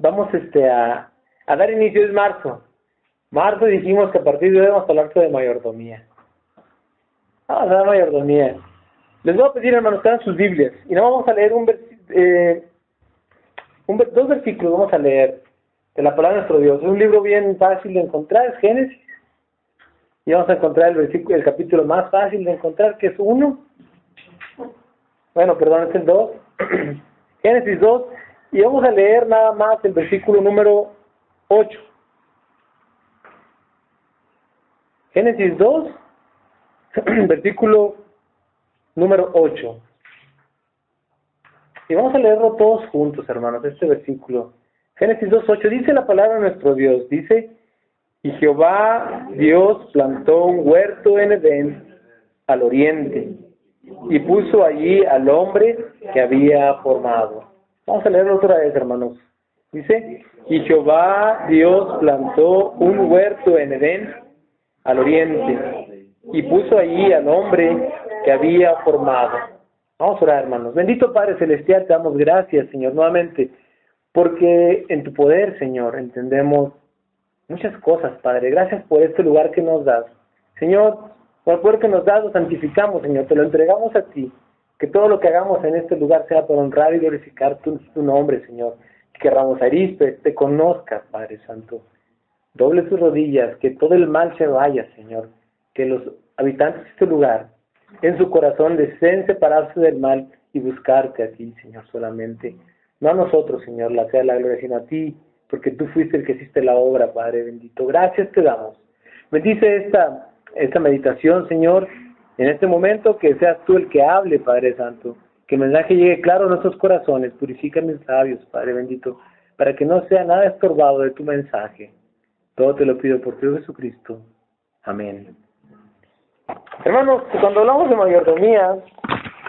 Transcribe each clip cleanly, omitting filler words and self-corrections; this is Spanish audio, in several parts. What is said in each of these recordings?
vamos a dar inicio. Es marzo. Marzo dijimos que a partir de hoy vamos a hablar de mayordomía. Vamos a hablar de mayordomía. Les voy a pedir, hermanos, que hagan sus Biblias. Y no vamos a leer dos versículos, vamos a leer de la palabra de nuestro Dios. Es un libro bien fácil de encontrar, es Génesis. Y vamos a encontrar el capítulo más fácil de encontrar, que es 1. Bueno, perdón, es el 2. Génesis 2. Y vamos a leer nada más el versículo número 8. Génesis 2, versículo número 8. Y vamos a leerlo todos juntos, hermanos, este versículo. Génesis 2:8, dice la palabra de nuestro Dios, dice: y Jehová Dios plantó un huerto en Edén al oriente, y puso allí al hombre que había formado. Vamos a leerlo otra vez, hermanos. Dice: y Jehová Dios plantó un huerto en Edén al oriente, y puso allí al hombre que había formado. Vamos a orar, hermanos. Bendito Padre Celestial, te damos gracias, Señor, nuevamente, porque en tu poder, Señor, entendemos muchas cosas, Padre. Gracias por este lugar que nos das. Señor, por el poder que nos das, lo santificamos, Señor. Te lo entregamos a ti. Que todo lo que hagamos en este lugar sea para honrar y glorificar tu nombre, Señor. Que Ramos Arizpe te conozca, Padre Santo. Doble tus rodillas, que todo el mal se vaya, Señor. Que los habitantes de este lugar, en su corazón, deseen separarse del mal y buscarte a ti, Señor, solamente. No a nosotros, Señor, la sea la gloria, sino a ti, porque tú fuiste el que hiciste la obra, Padre bendito. Gracias te damos. Bendice esta meditación, Señor, en este momento, que seas tú el que hable, Padre Santo. Que el mensaje llegue claro a nuestros corazones. Purifica mis labios, Padre bendito, para que no sea nada estorbado de tu mensaje. Todo te lo pido por tu Hijo Jesucristo. Amén. Hermanos, cuando hablamos de mayordomía,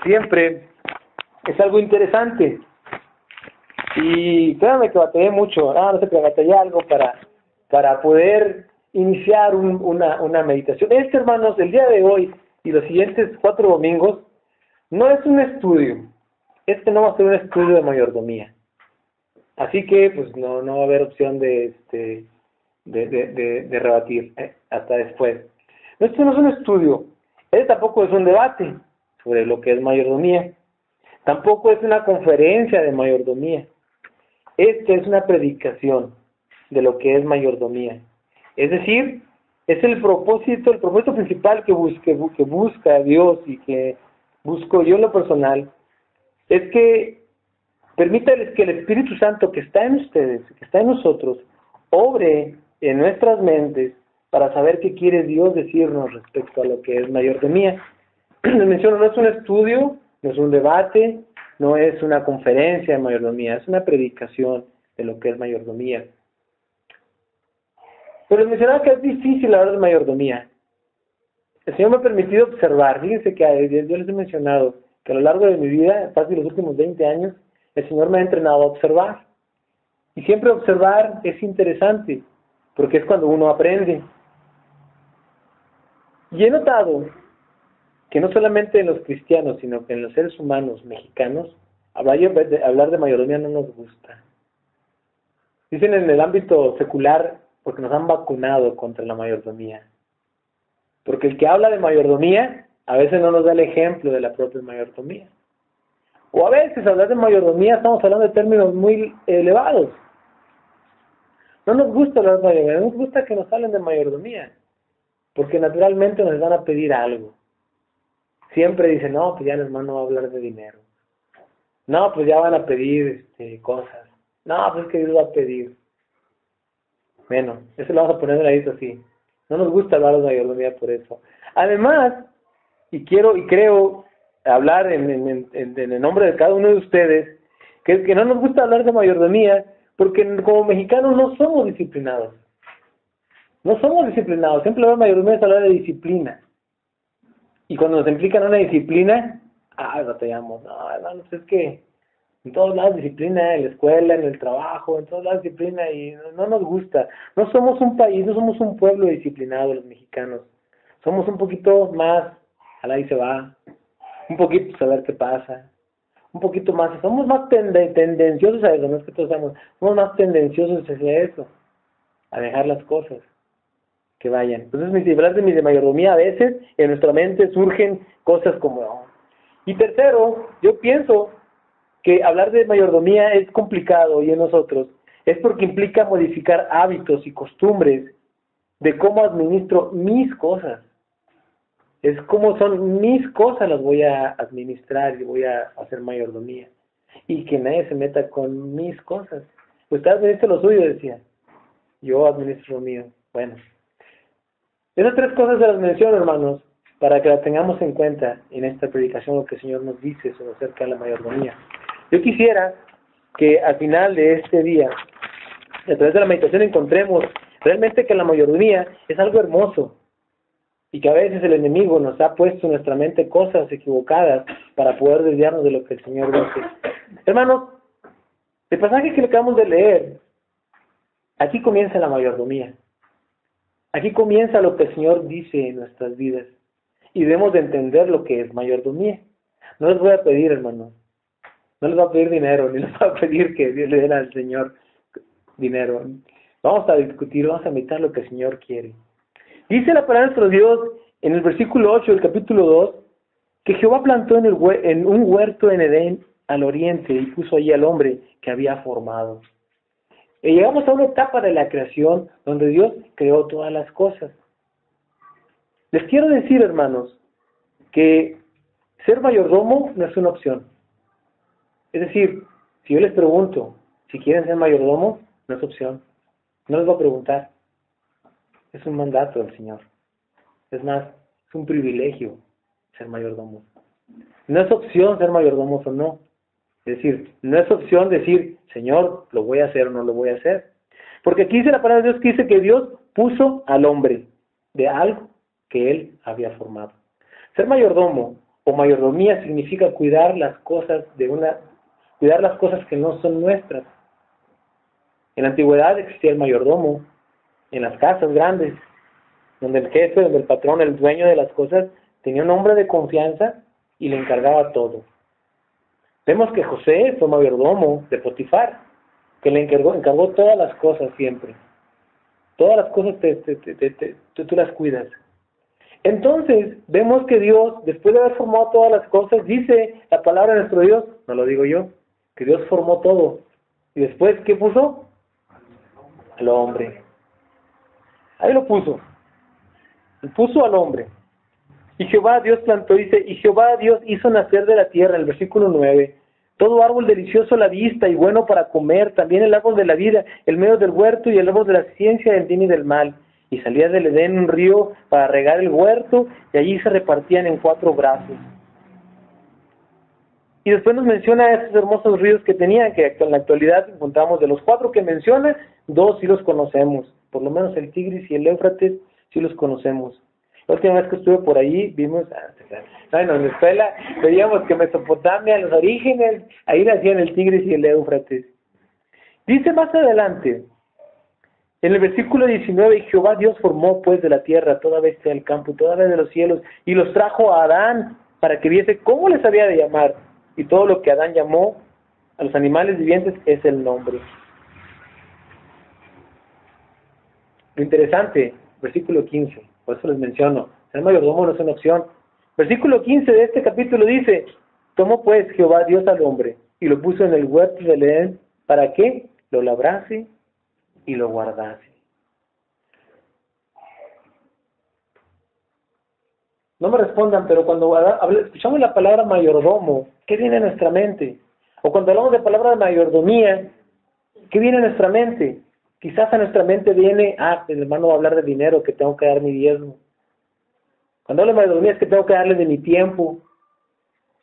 siempre es algo interesante. Y créanme que batallé mucho, no sé, que batallé algo para poder iniciar una meditación. Hermanos, el día de hoy y los siguientes 4 domingos, no es un estudio. No va a ser un estudio de mayordomía. Así que, pues, no va a haber opción de rebatir hasta después. Esto no es un estudio. Tampoco es un debate sobre lo que es mayordomía. Tampoco es una conferencia de mayordomía. Es una predicación de lo que es mayordomía. Es decir, es el propósito principal que busca Dios y que busco yo en lo personal, es que permítales que el Espíritu Santo que está en ustedes, que está en nosotros, obre en nuestras mentes para saber qué quiere Dios decirnos respecto a lo que es mayordomía. Les menciono, no es un estudio, no es un debate, no es una conferencia de mayordomía, es una predicación de lo que es mayordomía. Pero les mencionaba que es difícil hablar de mayordomía. El Señor me ha permitido observar, fíjense que yo les he mencionado que a lo largo de mi vida, casi los últimos 20 años, el Señor me ha entrenado a observar. Y siempre observar es interesante, porque es cuando uno aprende. Y he notado que no solamente en los cristianos, sino que en los seres humanos mexicanos, hablar de mayordomía no nos gusta. Dicen en el ámbito secular, porque nos han vacunado contra la mayordomía. Porque el que habla de mayordomía, a veces no nos da el ejemplo de la propia mayordomía. O a veces, hablar de mayordomía, estamos hablando de términos muy elevados. No nos gusta hablar de mayordomía, no nos gusta que nos hablen de mayordomía, porque naturalmente nos van a pedir algo. Siempre dicen, no, pues ya el hermano va a hablar de dinero. No, pues ya van a pedir cosas. No, pues es que Dios va a pedir. Bueno, eso lo vamos a poner en la lista así. No nos gusta hablar de mayordomía por eso. Además, creo hablar en el nombre de cada uno de ustedes, que no nos gusta hablar de mayordomía, porque como mexicanos no somos disciplinados. No somos disciplinados. Siempre hablar de mayordomía es hablar de disciplina. Y cuando nos implican una disciplina, batallamos. No, hermanos, es que en todos lados disciplina, en la escuela, en el trabajo, en todos lados disciplina, y no nos gusta. No somos un país, no somos un pueblo disciplinado los mexicanos. Somos un poquito más, a la y se va, un poquito saber qué pasa, un poquito más, somos más tendenciosos a eso, no es que todos somos más tendenciosos hacia eso, a dejar las cosas que vayan. Entonces, hablar de mayordomía, a veces en nuestra mente surgen cosas como... "Oh". Y tercero, yo pienso que hablar de mayordomía es complicado y en nosotros es porque implica modificar hábitos y costumbres de cómo administro mis cosas. Es como son mis cosas, las voy a administrar y voy a hacer mayordomía. Y que nadie se meta con mis cosas. Usted administra lo suyo, decía. Yo administro lo mío. Bueno. Esas tres cosas se las menciono, hermanos, para que las tengamos en cuenta en esta predicación, lo que el Señor nos dice sobre acerca de la mayordomía. Yo quisiera que al final de este día, a través de la meditación, encontremos realmente que la mayordomía es algo hermoso y que a veces el enemigo nos ha puesto en nuestra mente cosas equivocadas para poder desviarnos de lo que el Señor dice. Hermanos, el pasaje que le acabamos de leer, aquí comienza la mayordomía. Aquí comienza lo que el Señor dice en nuestras vidas y debemos de entender lo que es mayordomía. No les voy a pedir, hermanos, no les voy a pedir dinero, ni les voy a pedir que Dios le dé al Señor dinero. Vamos a discutir, vamos a meditar lo que el Señor quiere. Dice la palabra de nuestro Dios en el versículo 8 del capítulo 2 que Jehová plantó en un huerto en Edén al oriente y puso allí al hombre que había formado. Y llegamos a una etapa de la creación donde Dios creó todas las cosas. Les quiero decir, hermanos, que ser mayordomo no es una opción. Es decir, si yo les pregunto si quieren ser mayordomo, no es opción. No les voy a preguntar. Es un mandato del Señor. Es más, es un privilegio ser mayordomo. No es opción ser mayordomos o no. Es decir, no es opción decir, Señor, lo voy a hacer o no lo voy a hacer. Porque aquí dice la palabra de Dios que dice que Dios puso al hombre de algo que Él había formado. Ser mayordomo o mayordomía significa cuidar las cosas cuidar las cosas que no son nuestras. En la antigüedad existía el mayordomo en las casas grandes, donde el jefe, donde el patrón, el dueño de las cosas tenía un hombre de confianza y le encargaba todo. Vemos que José fue mayordomo de Potifar, que le encargó todas las cosas siempre. Todas las cosas tú las cuidas. Entonces, vemos que Dios, después de haber formado todas las cosas, dice la palabra de nuestro Dios, no lo digo yo, que Dios formó todo. Y después, ¿qué puso? Al hombre. Ahí lo puso. Puso al hombre. Y Jehová Dios plantó, dice, y Jehová Dios hizo nacer de la tierra, el versículo 9, todo árbol delicioso a la vista y bueno para comer, también el árbol de la vida, el medio del huerto y el árbol de la ciencia del bien y del mal. Y salía del Edén un río para regar el huerto, y allí se repartían en 4 brazos. Y después nos menciona esos hermosos ríos que tenía, que en la actualidad encontramos de los 4 que menciona, 2 sí los conocemos, por lo menos el Tigris y el Éufrates sí los conocemos. La última vez que estuve por ahí, vimos, en la escuela, veíamos que Mesopotamia, los orígenes, ahí nacían el Tigris y el Éufrates. Dice más adelante, en el versículo 19, Jehová Dios formó pues de la tierra toda bestia del campo, toda ave de los cielos, y los trajo a Adán para que viese cómo les había de llamar. Y todo lo que Adán llamó a los animales vivientes es el nombre. Lo interesante, versículo 15, por eso les menciono, ser mayordomo no es una opción. Versículo 15 de este capítulo dice, tomó pues Jehová Dios al hombre y lo puso en el huerto del Edén, ¿para qué? Lo labrase y lo guardase. No me respondan, pero cuando escuchamos la palabra mayordomo, ¿qué viene a nuestra mente? O cuando hablamos de palabra de mayordomía, ¿qué viene a nuestra mente? Quizás a nuestra mente viene, el hermano va a hablar de dinero, que tengo que dar mi diezmo. Cuando hablo de mayordomía es que tengo que darle de mi tiempo,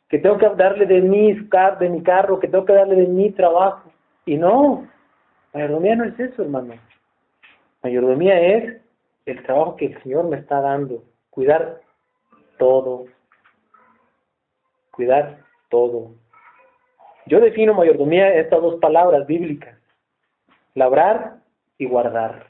que tengo que darle de mi carro, que tengo que darle de mi trabajo. Y no, mayordomía no es eso, hermano. Mayordomía es el trabajo que el Señor me está dando, cuidar todo. Cuidar todo. Yo defino mayordomía en estas 2 palabras bíblicas, labrar y guardar.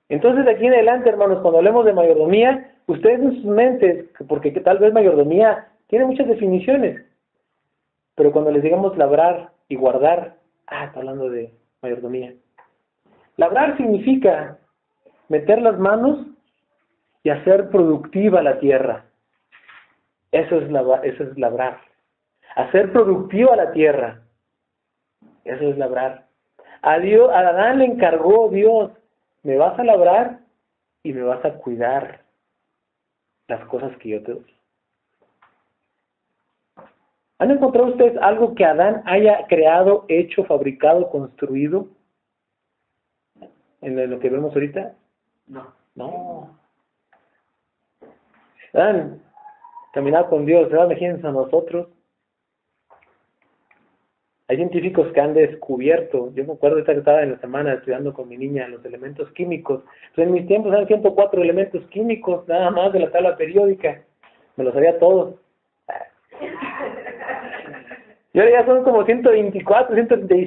Entonces, de aquí en adelante, hermanos, cuando hablemos de mayordomía, ustedes en sus mentes, porque tal vez mayordomía tiene muchas definiciones, Pero cuando les digamos labrar y guardar, está hablando de mayordomía. Labrar significa meter las manos y hacer productiva la tierra. Eso es labrar. Hacer productiva la tierra. Eso es labrar. A Adán le encargó Dios, me vas a labrar y me vas a cuidar las cosas que yo te doy. ¿Han encontrado ustedes algo que Adán haya creado, hecho, fabricado, construido? En lo que vemos ahorita. No. Adán caminaba con Dios, ¿verdad? Imagínense a nosotros. Hay científicos que han descubierto, yo me acuerdo ahorita que estaba en la semana estudiando con mi niña los elementos químicos. Entonces, en mis tiempos eran 104 elementos químicos, nada más de la tabla periódica. Me los sabía todos. Y ahora ya son como 124, 135.